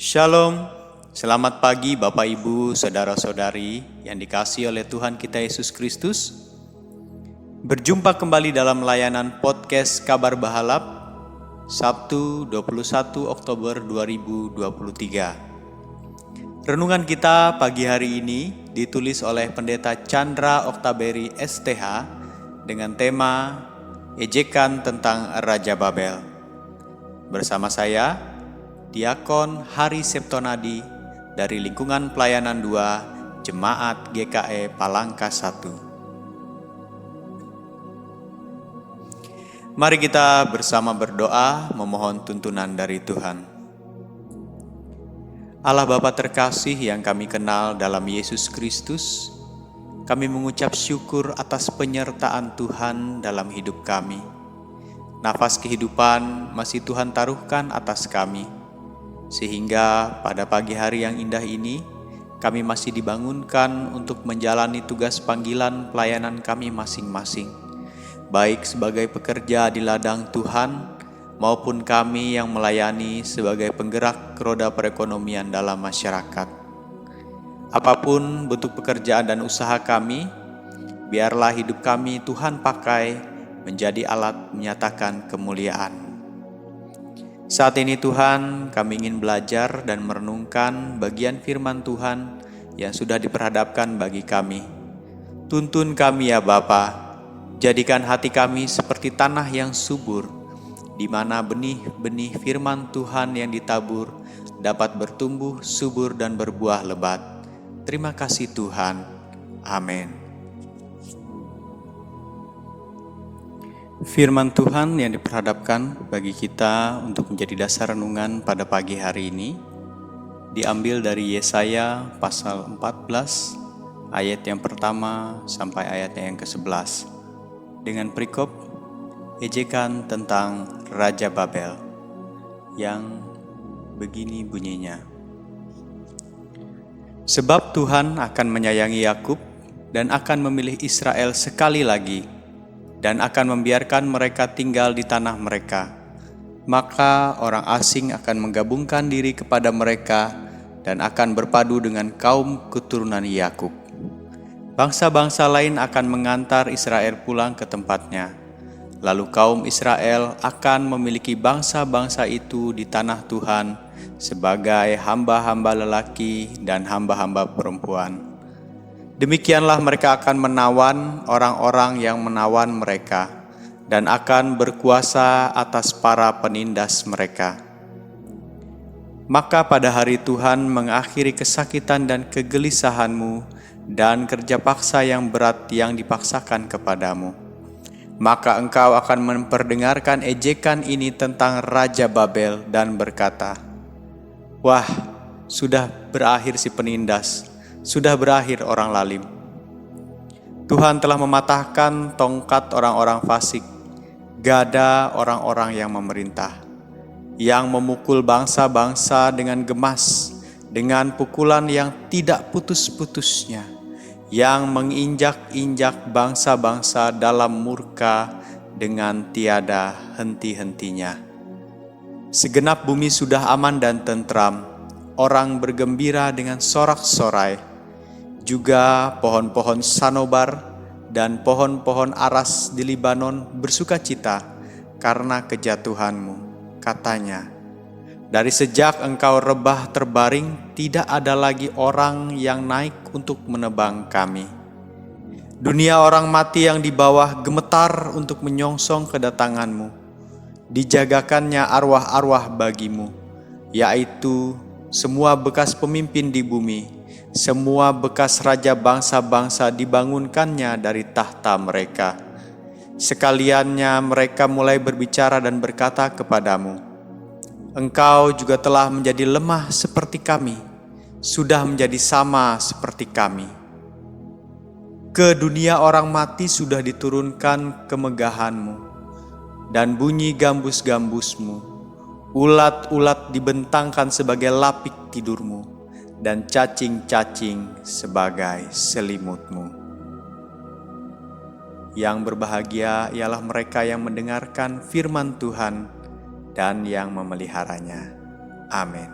Shalom, selamat pagi Bapak Ibu, Saudara-saudari yang dikasihi oleh Tuhan kita Yesus Kristus. Berjumpa kembali dalam layanan podcast Kabar Bahalap, Sabtu 21 Oktober 2023. Renungan kita pagi hari ini ditulis oleh Pendeta Chandra Oktaberi STH dengan tema Ejekan tentang Raja Babel. Bersama saya, Diakon Hari Septonadi dari lingkungan pelayanan 2 Jemaat GKE Palangka 1. Mari kita bersama berdoa memohon tuntunan dari Tuhan. Allah Bapa terkasih yang kami kenal dalam Yesus Kristus, kami mengucap syukur atas penyertaan Tuhan dalam hidup kami. Nafas kehidupan masih Tuhan taruhkan atas kami. Sehingga pada pagi hari yang indah ini, kami masih dibangunkan untuk menjalani tugas panggilan pelayanan kami masing-masing, baik sebagai pekerja di ladang Tuhan, maupun kami yang melayani sebagai penggerak roda perekonomian dalam masyarakat. Apapun bentuk pekerjaan dan usaha kami, biarlah hidup kami Tuhan pakai menjadi alat menyatakan kemuliaan. Saat ini Tuhan, kami ingin belajar dan merenungkan bagian firman Tuhan yang sudah diperhadapkan bagi kami. Tuntun kami ya Bapa, jadikan hati kami seperti tanah yang subur, di mana benih-benih firman Tuhan yang ditabur dapat bertumbuh subur dan berbuah lebat. Terima kasih Tuhan. Amin. Firman Tuhan yang diperhadapkan bagi kita untuk menjadi dasar renungan pada pagi hari ini diambil dari Yesaya pasal 14 ayat yang pertama sampai ayat yang ke-11 dengan perikop ejekan tentang Raja Babel yang begini bunyinya. Sebab Tuhan akan menyayangi Yakub dan akan memilih Israel sekali lagi, dan akan membiarkan mereka tinggal di tanah mereka. Maka orang asing akan menggabungkan diri kepada mereka dan akan berpadu dengan kaum keturunan Yakub. Bangsa-bangsa lain akan mengantar Israel pulang ke tempatnya. Lalu kaum Israel akan memiliki bangsa-bangsa itu di tanah Tuhan sebagai hamba-hamba lelaki dan hamba-hamba perempuan. Demikianlah mereka akan menawan orang-orang yang menawan mereka dan akan berkuasa atas para penindas mereka. Maka pada hari Tuhan mengakhiri kesakitan dan kegelisahanmu dan kerja paksa yang berat yang dipaksakan kepadamu. Maka engkau akan memperdengarkan ejekan ini tentang Raja Babel dan berkata, "Wah, sudah berakhir si penindas. Sudah berakhir orang lalim. Tuhan telah mematahkan tongkat orang-orang fasik, gada orang-orang yang memerintah, yang memukul bangsa-bangsa dengan gemas, dengan pukulan yang tidak putus-putusnya, yang menginjak-injak bangsa-bangsa dalam murka dengan tiada henti-hentinya. Segenap bumi sudah aman dan tentram, orang bergembira dengan sorak-sorai. Juga pohon-pohon sanobar dan pohon-pohon aras di Libanon bersuka cita karena kejatuhanmu," katanya. "Dari sejak engkau rebah terbaring, tidak ada lagi orang yang naik untuk menebang kami. Dunia orang mati yang di bawah gemetar untuk menyongsong kedatanganmu. Dijagakannya arwah-arwah bagimu, yaitu semua bekas pemimpin di bumi. Semua bekas raja bangsa-bangsa dibangunkannya dari tahta mereka. Sekaliannya mereka mulai berbicara dan berkata kepadamu, 'Engkau juga telah menjadi lemah seperti kami, sudah menjadi sama seperti kami.' Ke dunia orang mati sudah diturunkan kemegahanmu, dan bunyi gambus-gambusmu. Ulat-ulat dibentangkan sebagai lapik tidurmu, dan cacing-cacing sebagai selimutmu. Yang berbahagia ialah mereka yang mendengarkan firman Tuhan dan yang memeliharanya. Amin.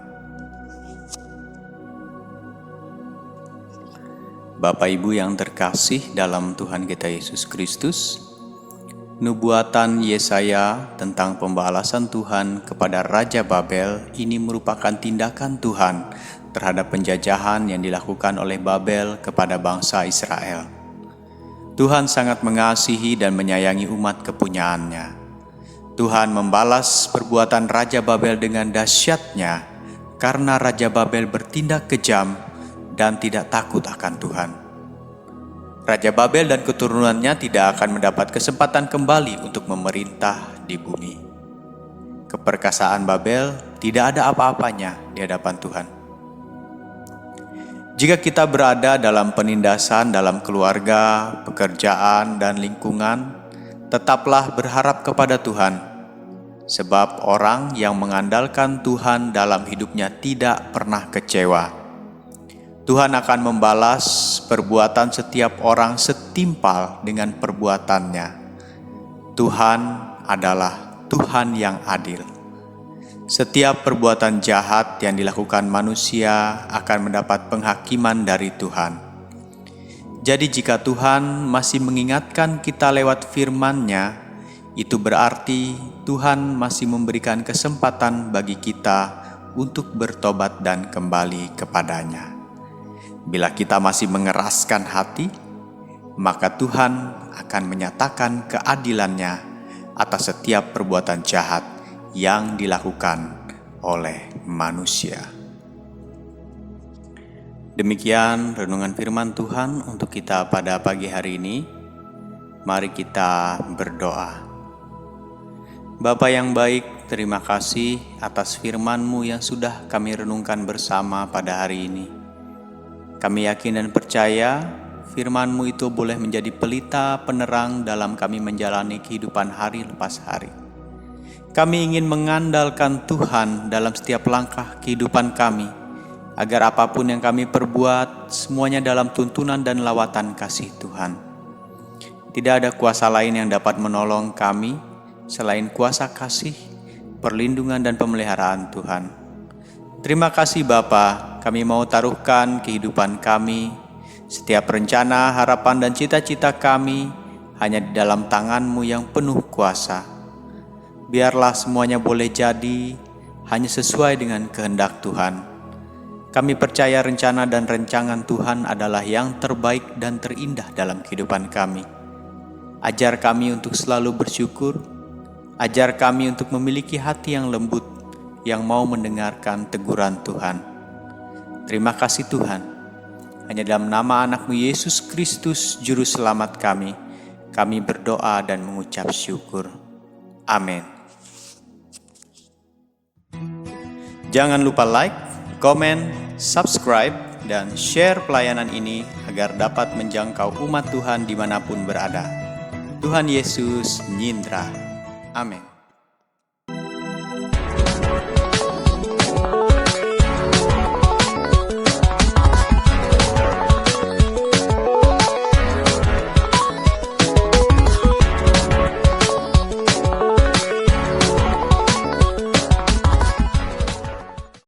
Bapak Ibu yang terkasih dalam Tuhan kita Yesus Kristus, nubuatan Yesaya tentang pembalasan Tuhan kepada Raja Babel ini merupakan tindakan Tuhan terhadap penjajahan yang dilakukan oleh Babel kepada bangsa Israel. Tuhan sangat mengasihi dan menyayangi umat kepunyaannya. Tuhan membalas perbuatan Raja Babel dengan dahsyatnya karena Raja Babel bertindak kejam dan tidak takut akan Tuhan. Raja Babel dan keturunannya tidak akan mendapat kesempatan kembali untuk memerintah di bumi. Keperkasaan Babel tidak ada apa-apanya di hadapan Tuhan. Jika kita berada dalam penindasan dalam keluarga, pekerjaan, dan lingkungan, tetaplah berharap kepada Tuhan, sebab orang yang mengandalkan Tuhan dalam hidupnya tidak pernah kecewa. Tuhan akan membalas perbuatan setiap orang setimpal dengan perbuatannya. Tuhan adalah Tuhan yang adil. Setiap perbuatan jahat yang dilakukan manusia akan mendapat penghakiman dari Tuhan. Jadi jika Tuhan masih mengingatkan kita lewat firman-Nya, itu berarti Tuhan masih memberikan kesempatan bagi kita untuk bertobat dan kembali kepada-Nya. Bila kita masih mengeraskan hati, maka Tuhan akan menyatakan keadilan-Nya atas setiap perbuatan jahat yang dilakukan oleh manusia. Demikian renungan firman Tuhan untuk kita pada pagi hari ini. Mari kita berdoa. Bapa yang baik, terima kasih atas firman-Mu yang sudah kami renungkan bersama pada hari ini. Kami yakin dan percaya firman-Mu itu boleh menjadi pelita penerang dalam kami menjalani kehidupan hari lepas hari. Kami ingin mengandalkan Tuhan dalam setiap langkah kehidupan kami, agar apapun yang kami perbuat, semuanya dalam tuntunan dan lawatan kasih Tuhan. Tidak ada kuasa lain yang dapat menolong kami selain kuasa kasih, perlindungan dan pemeliharaan Tuhan. Terima kasih Bapa, kami mau taruhkan kehidupan kami, setiap rencana, harapan dan cita-cita kami hanya di dalam tangan-Mu yang penuh kuasa. Biarlah semuanya boleh jadi hanya sesuai dengan kehendak Tuhan. Kami percaya rencana dan rancangan Tuhan adalah yang terbaik dan terindah dalam kehidupan kami. Ajar kami untuk selalu bersyukur, ajar kami untuk memiliki hati yang lembut, yang mau mendengarkan teguran Tuhan. Terima kasih Tuhan. Hanya dalam nama anak-Mu Yesus Kristus, Juru Selamat kami berdoa dan mengucap syukur. Amin. Jangan lupa like, komen, subscribe, dan share pelayanan ini agar dapat menjangkau umat Tuhan dimanapun berada. Tuhan Yesus menyindra. Amin.